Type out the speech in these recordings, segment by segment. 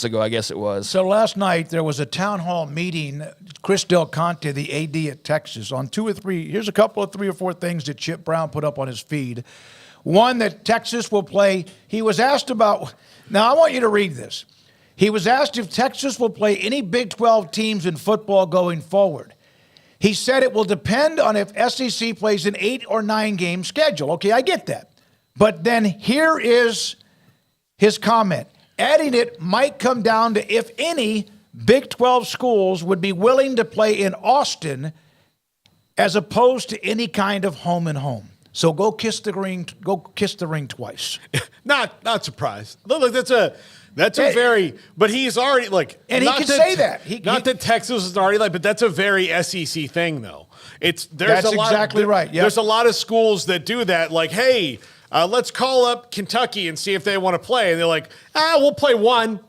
ago, I guess it was. So last night there was a town hall meeting. Chris Del Conte, the AD at Texas, on 2 or 3. Here's a couple of 3 or 4 things that Chip Brown put up on his feed. One, that Texas will play. He was asked about. Now I want you to read this. He was asked if Texas will play any Big 12 teams in football going forward. He said it will depend on if SEC plays an 8 or 9 game schedule. Okay, I get that. But then here is his comment. Adding it might come down to if any Big 12 schools would be willing to play in Austin as opposed to any kind of home and home. So go kiss the ring. Go kiss the ring twice. Not surprised. Look, that's a very. But he's already like, and he can say that. Not that Texas is already like, but that's a very SEC thing, though. That's exactly right. Yep. There's a lot of schools that do that. Like, hey, let's call up Kentucky and see if they want to play. And they're like, we'll play one.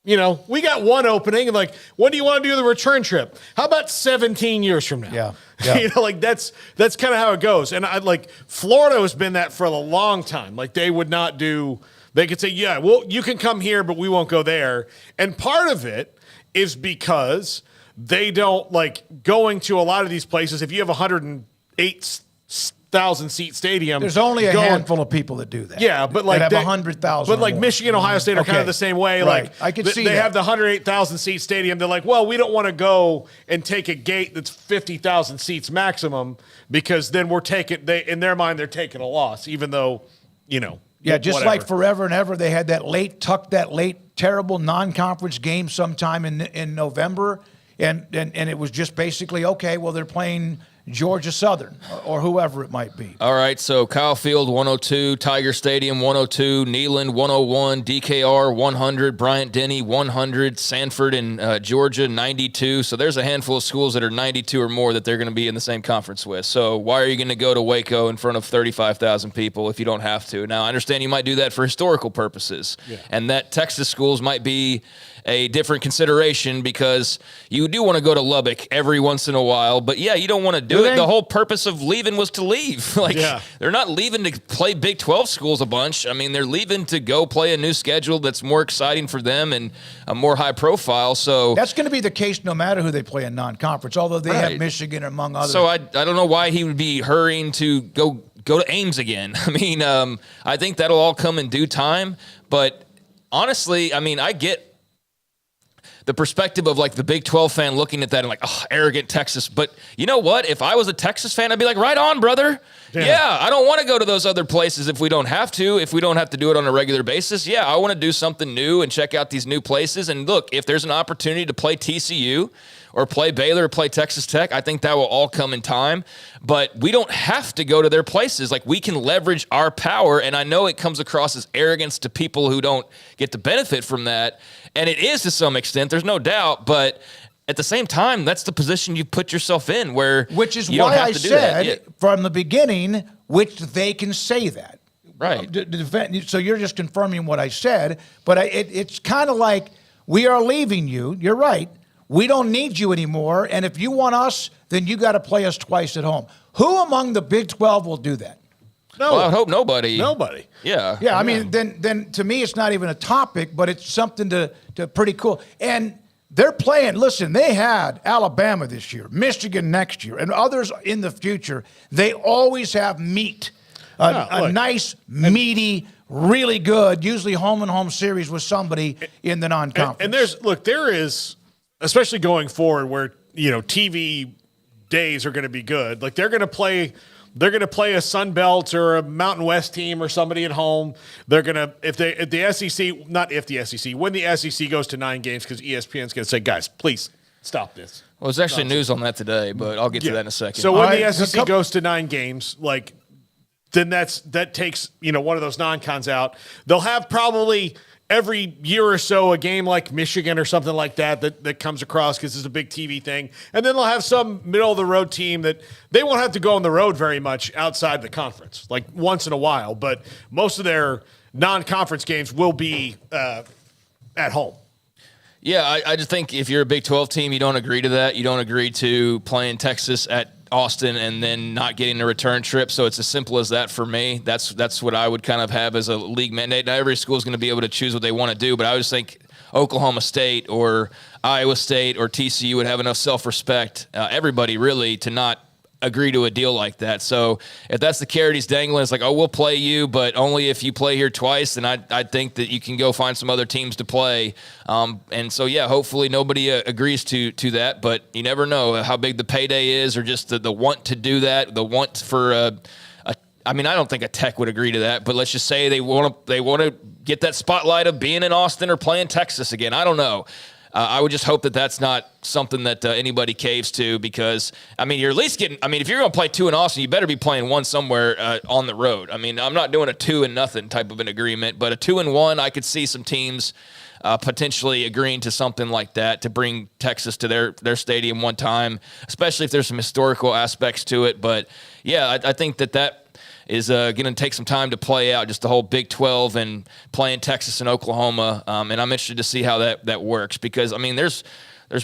You know, we got one opening. And like, when do you want to do the return trip? How about 17 years from now? Yeah. You know, like that's kind of how it goes. And I like Florida has been that for a long time. Like they would not do. They could say, yeah, well, you can come here, but we won't go there. And part of it is because they don't like going to a lot of these places. If you have 108,000 seat stadium, there's only a handful of people that do that. Yeah, but like that have 100,000. But like more. Michigan, Ohio State are kind of the same way. Right. Like I can see they that. have the 108,000 seat stadium. They're like, well, we don't want to go and take a gate that's 50,000 seats maximum because then we're taking. In their mind, they're taking a loss, even though, you know. Yeah, just like forever and ever, they had that late terrible non-conference game sometime in November, and it was just basically, okay, well, they're playing Georgia Southern or whoever it might be. All right, so Kyle Field, 102, Tiger Stadium, 102, Neyland, 101, DKR, 100, Bryant-Denny, 100, Sanford in Georgia, 92. So there's a handful of schools that are 92 or more that they're going to be in the same conference with. So why are you going to go to Waco in front of 35,000 people if you don't have to? Now, I understand you might do that for historical purposes, and that Texas schools might be a different consideration because you do want to go to Lubbock every once in a while, but yeah, you don't want to do it. The whole purpose of leaving was to leave. They're not leaving to play Big 12 schools a bunch. I mean, they're leaving to go play a new schedule that's more exciting for them and a more high profile. So that's going to be the case no matter who they play in non-conference, although they have Michigan among others. So I don't know why he would be hurrying to go to Ames again. I mean, I think that'll all come in due time, but honestly, I mean, I get the perspective of like the Big 12 fan looking at that and like, oh, arrogant Texas. But you know what? If I was a Texas fan, I'd be like, right on, brother. Yeah, I don't want to go to those other places if we don't have to, if we don't have to do it on a regular basis. Yeah, I want to do something new and check out these new places. And look, if there's an opportunity to play TCU or play Baylor or play Texas Tech, I think that will all come in time. But we don't have to go to their places. Like, we can leverage our power, and I know it comes across as arrogance to people who don't get the benefit from that. And it is to some extent, there's no doubt, but at the same time, that's the position you put yourself in which is why I said from the beginning, which they can say that. Right. So you're just confirming what I said, but it's kind of like, we are leaving you. You're right. We don't need you anymore, and if you want us, then you got to play us twice at home. Who among the Big 12 will do that? No. Well, I hope nobody. Nobody. Yeah. Yeah, I mean, then to me, it's not even a topic, but it's something to pretty cool. And they're playing, listen, they had Alabama this year, Michigan next year, and others in the future. They always have meat, a nice, meaty, really good, usually home-and-home series with somebody in the non-conference. And there is, especially going forward where, you know, TV days are going to be good. Like, they're going to play a Sun Belt or a Mountain West team or somebody at home. They're going to, when the SEC goes to 9 games, because ESPN's going to say, guys, please stop this. Well, there's actually news on that today, but I'll get to that in a second. So when the SEC goes to 9 games, like, then that takes, you know, one of those non-cons out. They'll have probably every year or so a game like Michigan or something like that comes across because it's a big TV thing. And then they'll have some middle-of-the-road team that they won't have to go on the road very much outside the conference, like once in a while. But most of their non-conference games will be at home. Yeah, I just think if you're a Big 12 team, you don't agree to that. You don't agree to playing Texas at Austin and then not getting a return trip. So it's as simple as that for me. That's what I would kind of have as a league mandate. Now, every school is going to be able to choose what they want to do, but I just think Oklahoma State or Iowa State or TCU would have enough self-respect, everybody really, to not agree to a deal like that. So if that's the carrot he's dangling, it's like, oh, we'll play you, but only if you play here twice. And I think that you can go find some other teams to play. And so, yeah, hopefully nobody agrees to that, but you never know how big the payday is or just the want to do that, the want for I mean, I don't think a Tech would agree to that, but let's just say they want to get that spotlight of being in Austin or playing Texas again. I don't know. I would just hope that that's not something that anybody caves to, because, I mean, you're at least getting – I mean, if you're going to play 2 in Austin, you better be playing 1 somewhere on the road. I mean, I'm not doing a 2-0 type of an agreement, but a 2-1, I could see some teams potentially agreeing to something like that to bring Texas to their stadium one time, especially if there's some historical aspects to it. But, yeah, I think that is going to take some time to play out, just the whole Big 12 and playing Texas and Oklahoma. And I'm interested to see how that works, because, I mean, there's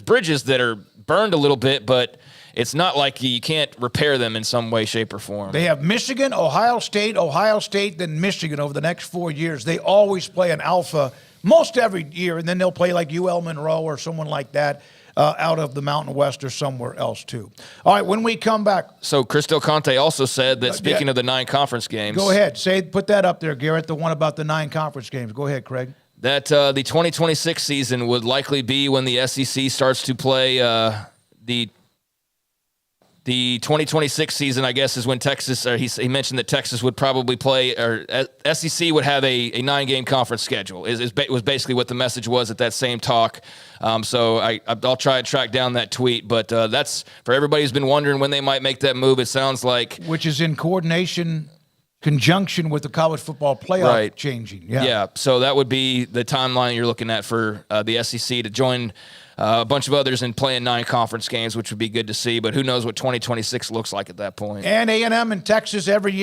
bridges that are burned a little bit, but it's not like you can't repair them in some way, shape, or form. They have Michigan, Ohio State, then Michigan over the next 4 years. They always play an alpha most every year, and then they'll play like UL Monroe or someone like that. Out of the Mountain West or somewhere else, too. All right, when we come back. So, Craig Conte also said that, speaking of the 9 conference games. Go ahead. Put that up there, Garrett, the one about the 9 conference games. Go ahead, Craig. That the 2026 season would likely be when the SEC starts to play the 2026 season, I guess, is when Texas, or he mentioned that Texas would probably play, or SEC would have a 9-game conference schedule. Was basically what the message was at that same talk. So I'll try to track down that tweet, but that's for everybody who's been wondering when they might make that move. It sounds like, which is in conjunction with the college football playoff changing. Yeah. So that would be the timeline you're looking at for the SEC to join a bunch of others in playing 9 conference games, which would be good to see. But who knows what 2026 looks like at that point. And A&M and Texas every year.